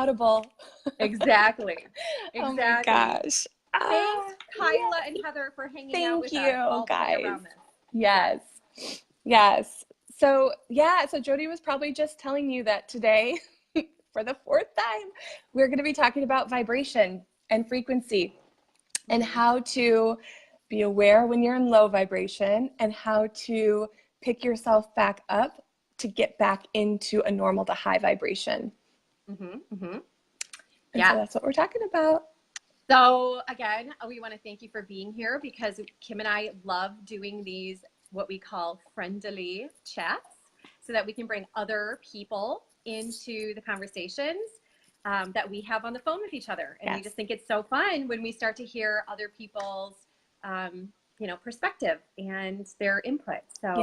compatible. Exactly. Oh my gosh. Thanks, Yeah. Kyla and Heather, for hanging out Thank with us you, all today guys. around this. Yes. Yes. So, yeah, so Jody was probably just telling you that today, for the fourth time, we're going to be talking about vibration and frequency and how to be aware when you're in low vibration and how to pick yourself back up to get back into a normal to high vibration. Yeah. So that's what we're talking about. So again, we want to thank you for being here because Kim and I love doing these, what we call friendly chats, so that we can bring other people into the conversations that we have on the phone with each other. And we just think it's so fun when we start to hear other people's, perspective and their input. So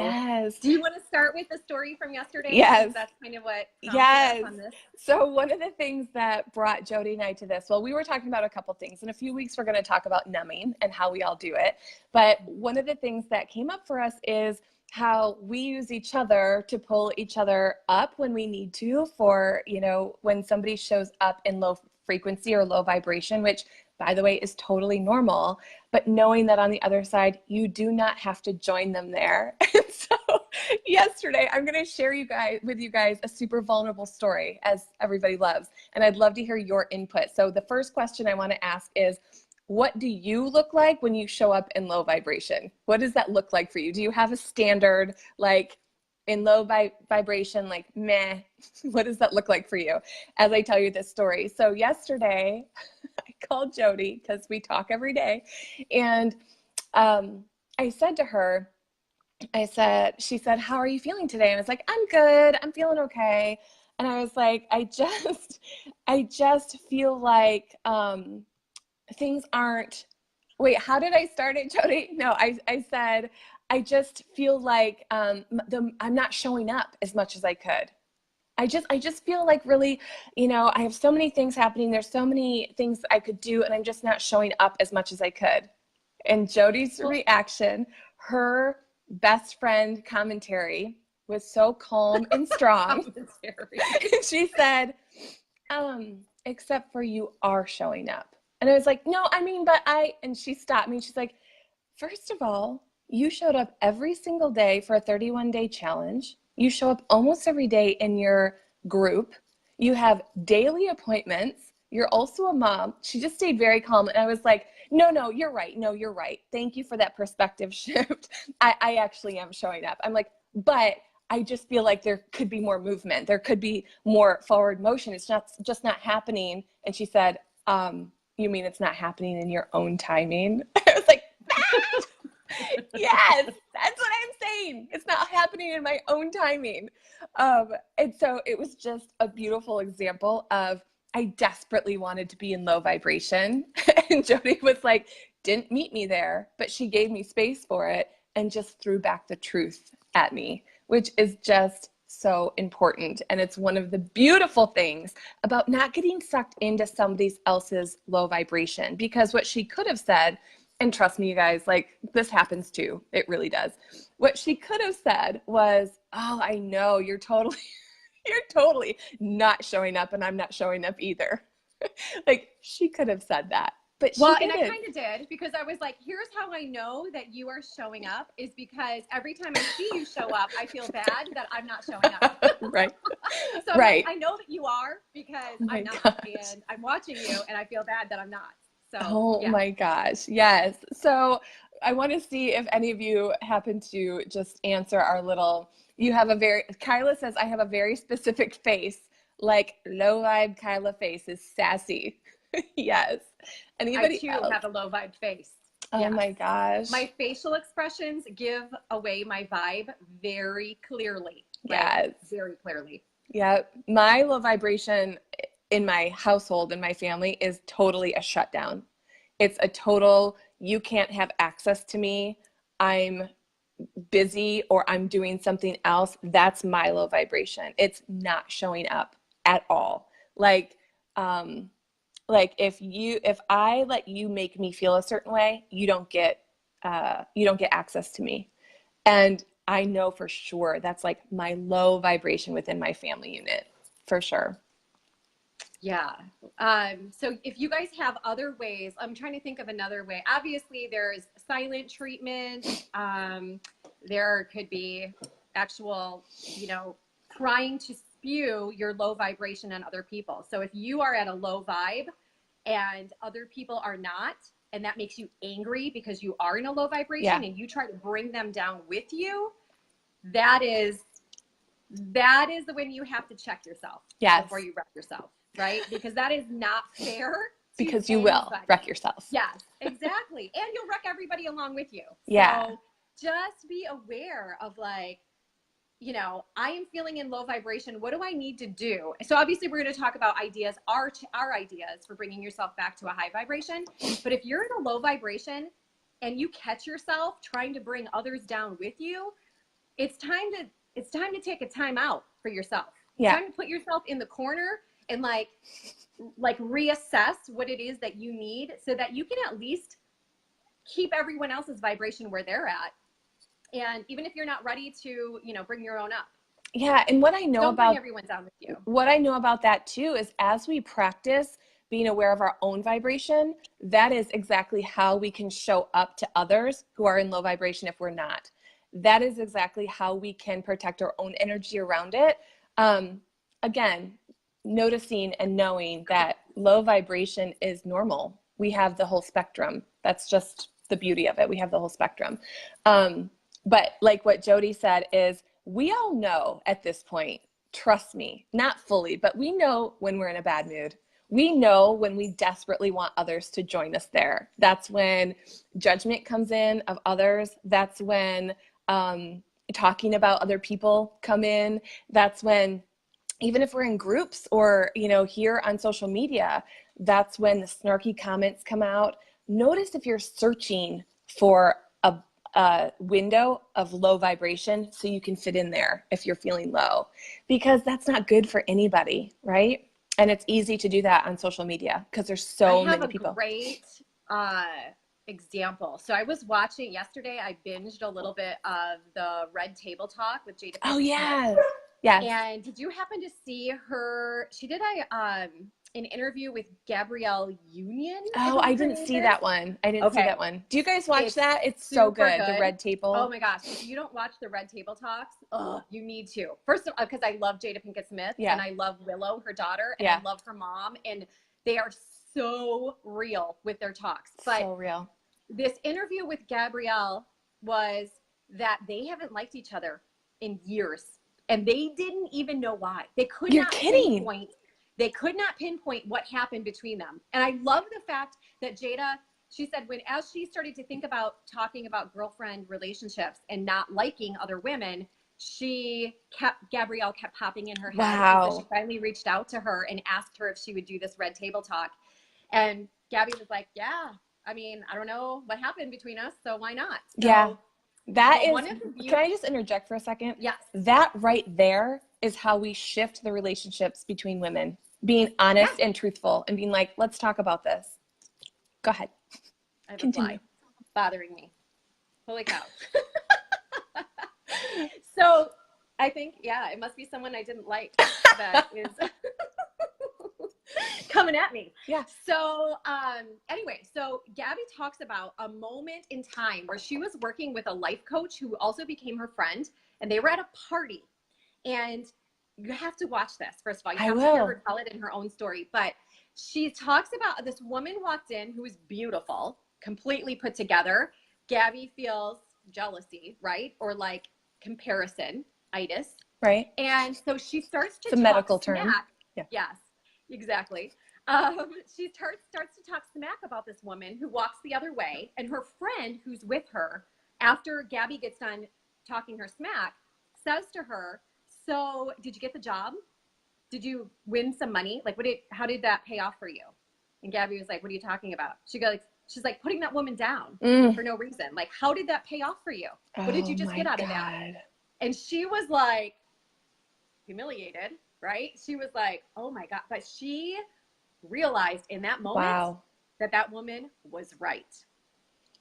do you want to start with the story from yesterday? Yes. Because that's kind of what prompted us on this. So one of the things that brought Jody and I to this, well, we were talking about a couple things. In a few weeks, we're going to talk about numbing and how we all do it. But one of the things that came up for us is how we use each other to pull each other up when we need to for, when somebody shows up in low frequency or low vibration, which, by the way, is totally normal, but knowing that on the other side, you do not have to join them there. And so yesterday, I'm going to share with you guys a super vulnerable story, as everybody loves, and I'd love to hear your input. So the first question I want to ask is, what do you look like when you show up in low vibration? What does that look like for you? Do you have a standard, like in low vibration, like meh? What does that look like for you as I tell you this story? So yesterday, I called Jody because we talk every day. And I said to her, she said, how are you feeling today? And I was like, I'm good. I'm feeling okay. And I was like, I just feel like things aren't, wait, how did I start it, Jody? No, I said, I just feel like I'm not showing up as much as I could. I just feel like really, I have so many things happening. There's so many things I could do, and I'm just not showing up as much as I could. And Jody's reaction, her best friend commentary, was so calm and strong. She said, except for you are showing up. And I was like, no, I mean, and she stopped me. She's like, first of all, you showed up every single day for a 31-day challenge. You show up almost every day in your group. You have daily appointments. You're also a mom. She just stayed very calm. And I was like, no, you're right. No, you're right. Thank you for that perspective shift. I actually am showing up. I'm like, but I just feel like there could be more movement. There could be more forward motion. It's just not happening. And she said, you mean it's not happening in your own timing? I was like, yes, that's what I'm saying. It's not happening in my own timing. And so it was just a beautiful example of, I desperately wanted to be in low vibration. And Jody was like, didn't meet me there, but she gave me space for it and just threw back the truth at me, which is just so important. And it's one of the beautiful things about not getting sucked into somebody else's low vibration, because what she could have said, and trust me, you guys, like, this happens too. It really does. What she could have said was, oh, I know, you're totally not showing up, and I'm not showing up either. Like, she could have said that. But and I kind of did, because I was like, here's how I know that you are showing up, is because every time I see you show up, I feel bad that I'm not showing up. Right. So right. I know that you are, because I'm not, and I'm watching you, and I feel bad that I'm not. So, my gosh. Yes. So I want to see if any of you happen to just answer our little, Kyla says, I have a very specific face, like low vibe Kyla face is sassy. Yes. Anybody I too else? have a low vibe face. Oh my gosh. My facial expressions give away my vibe very clearly. Yes. Very clearly. Yeah. My low vibration in my household, in my family, is totally a shutdown. It's a total, you can't have access to me. I'm busy or I'm doing something else. That's my low vibration. It's not showing up at all. Like if I let you make me feel a certain way, you don't get access to me. And I know for sure that's like my low vibration within my family unit, for sure. Yeah. So if you guys have other ways, I'm trying to think of another way. Obviously, there's silent treatment. There could be actual, trying to spew your low vibration on other people. So if you are at a low vibe and other people are not, and that makes you angry because you are in a low vibration and you try to bring them down with you, that is when you have to check yourself before you wreck yourself, right? Because that is not fair. Because you will wreck yourself. Yes, exactly. And you'll wreck everybody along with you. Yeah. So just be aware of like, I am feeling in low vibration. What do I need to do? So obviously we're going to talk about ideas, our ideas for bringing yourself back to a high vibration. But if you're in a low vibration and you catch yourself trying to bring others down with you, it's time to take a time out for yourself. It's time to put yourself in the corner and like reassess what it is that you need so that you can at least keep everyone else's vibration where they're at. And even if you're not ready to, bring your own up. Yeah. And what I know Don't about bring everyone down with you. What I know about that too is as we practice being aware of our own vibration, that is exactly how we can show up to others who are in low vibration if we're not. That is exactly how we can protect our own energy around it. Again, noticing and knowing that low vibration is normal. We have the whole spectrum. That's just the beauty of it. We have the whole spectrum. But like what Jody said is, we all know at this point, trust me, not fully, but we know when we're in a bad mood. We know when we desperately want others to join us there. That's when judgment comes in of others. That's when talking about other people come in. That's when, even if we're in groups or, here on social media, that's when the snarky comments come out. Notice if you're searching for a window of low vibration so you can fit in there if you're feeling low, because that's not good for anybody, right? And it's easy to do that on social media because there's so many people. I have a great example. So I was watching yesterday, I binged a little bit of the Red Table Talk with Jada. Oh, yes. Yes. And did you happen to see her? She did an interview with Gabrielle Union. Oh, I didn't see that one. I didn't see that one. Do you guys watch that? It's so good. The Red Table. Oh my gosh. If you don't watch the Red Table Talks, you need to. First of all, because I love Jada Pinkett Smith and I love Willow, her daughter, and I love her mom. And they are so real with their talks. But so real. This interview with Gabrielle was that they haven't liked each other in years. And they didn't even know why. They could not pinpoint. They could not pinpoint what happened between them. And I love the fact that Jada, she said, as she started to think about talking about girlfriend relationships and not liking other women, Gabrielle kept popping in her head. Wow. And so she finally reached out to her and asked her if she would do this Red Table Talk. And Gabby was like, yeah, I mean, I don't know what happened between us, so why not? So, yeah. That is, can I just interject for a second? Yes. That right there is how we shift the relationships between women. Being honest and truthful and being like, let's talk about this. Go ahead. I have a fly bothering me. Holy cow. So I think, it must be someone I didn't like that is coming at me. Yeah. So anyway, so Gabby talks about a moment in time where she was working with a life coach who also became her friend, and they were at a party. And you have to watch this, first of all. You have to hear her tell it in her own story. But she talks about this woman walked in who was beautiful, completely put together. Gabby feels jealousy, right? Or like comparison-itis. Right. And so she starts to talk medical term. Yeah. Yes, exactly. She starts to talk smack about this woman who walks the other way. And her friend who's with her, after Gabby gets done talking her smack, says to her, so did you get the job? Did you win some money? Like, how did that pay off for you? And Gabby was like, what are you talking about? She's like putting that woman down for no reason. Like, how did that pay off for you? What did you just get out of that? And she was like humiliated, right? She was like, oh my God. But she realized in that moment that woman was right.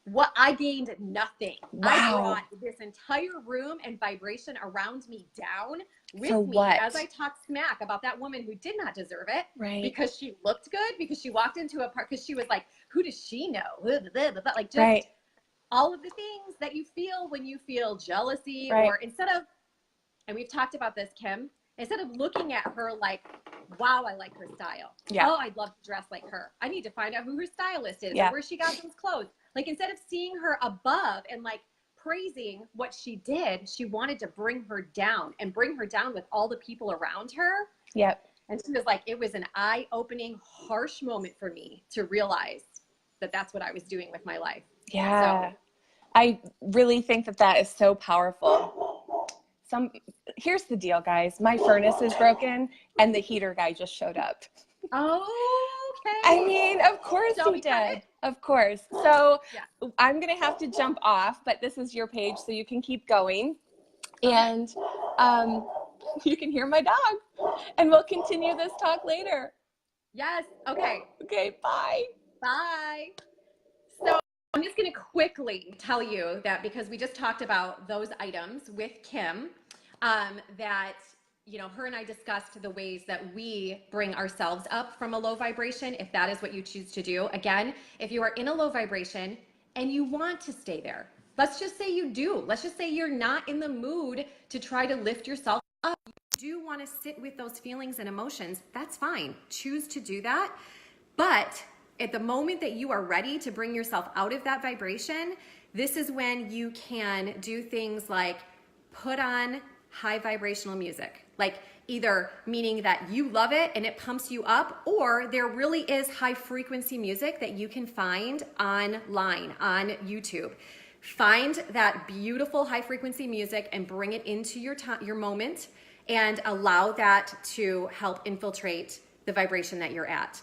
what I gained nothing. Wow. I brought this entire room and vibration around me down with For me what? as I talked smack about that woman who did not deserve it. Right. Because she looked good, because she walked into a park, because she was like, who does she know? Like just Right. all of the things that you feel when you feel jealousy, Right. or instead of, and we've talked about this, Kim, instead of looking at her like, wow, I like her style. Yeah. Oh, I'd love to dress like her. I need to find out who her stylist is, Yeah. or where she got those clothes. Like, instead of seeing her above and like praising what she did, she wanted to bring her down and bring her down with all the people around her. Yep. And she was like, it was an eye-opening, harsh moment for me to realize that that's what I was doing with my life. Yeah. So I really think that that is so powerful. Here's the deal, guys. My furnace is broken and the heater guy just showed up. okay. I mean, of course Shall he we cut did. it? Of course. So Yeah. I'm going to have to jump off, but this is your page, so you can keep going. And you can hear my dog. And we'll continue this talk later. Yes. Okay. Okay, bye. Bye. So I'm just going to quickly tell you that, because we just talked about those items with Kim, that, you know, her and I discussed the ways that we bring ourselves up from a low vibration, if that is what you choose to do. Again, if you are in a low vibration and you want to stay there, let's just say you do. Let's just say you're not in the mood to try to lift yourself up. You do want to sit with those feelings and emotions. That's fine. Choose to do that. But at the moment that you are ready to bring yourself out of that vibration, this is when you can do things like put on high vibrational music. Like, either meaning that you love it and it pumps you up, or there really is high frequency music that you can find online on YouTube. Find that beautiful high frequency music and bring it into your moment, and allow that to help infiltrate the vibration that you're at.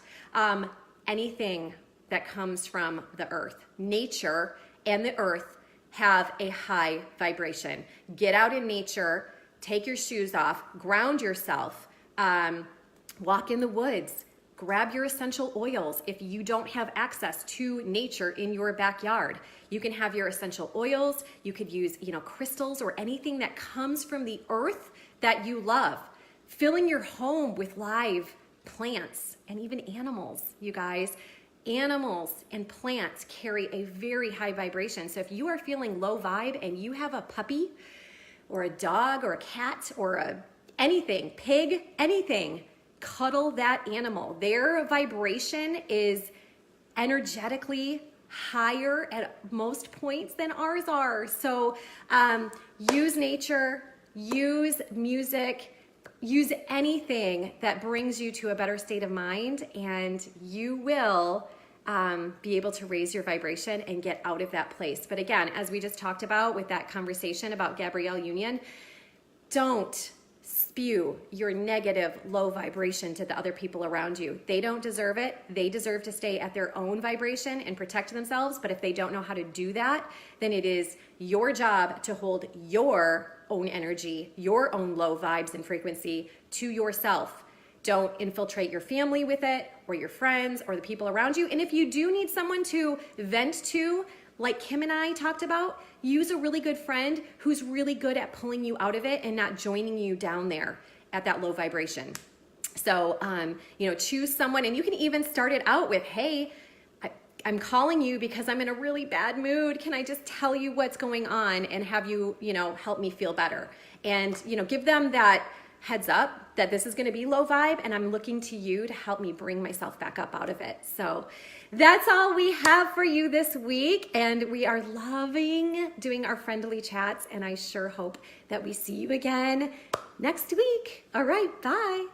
Anything that comes from the earth, nature and the earth have a high vibration. Get out in nature, take your shoes off, ground yourself, walk in the woods, grab your essential oils. If you don't have access to nature in your backyard, you can have your essential oils. You could use, crystals or anything that comes from the earth that you love. Filling your home with live plants and even animals, you guys. Animals and plants carry a very high vibration. So if you are feeling low vibe and you have a puppy or a dog or a cat or anything, pig, anything, cuddle that animal. Their vibration is energetically higher at most points than ours are. So use nature, use music, use anything that brings you to a better state of mind, and you will be able to raise your vibration and get out of that place. But again, as we just talked about with that conversation about Gabrielle Union, don't spew your negative low vibration to the other people around you. They don't deserve it. They deserve to stay at their own vibration and protect themselves. But if they don't know how to do that, then it is your job to hold your own energy, your own low vibes and frequency to yourself. Don't infiltrate your family with it, or your friends, or the people around you. And if you do need someone to vent to, like Kim and I talked about, use a really good friend who's really good at pulling you out of it and not joining you down there at that low vibration. So, choose someone, and you can even start it out with, hey, I'm calling you because I'm in a really bad mood. Can I just tell you what's going on and have you, help me feel better? And, give them that heads up that this is going to be low vibe, and I'm looking to you to help me bring myself back up out of it. So that's all we have for you this week. And we are loving doing our friendly chats, and I sure hope that we see you again next week. All right, bye.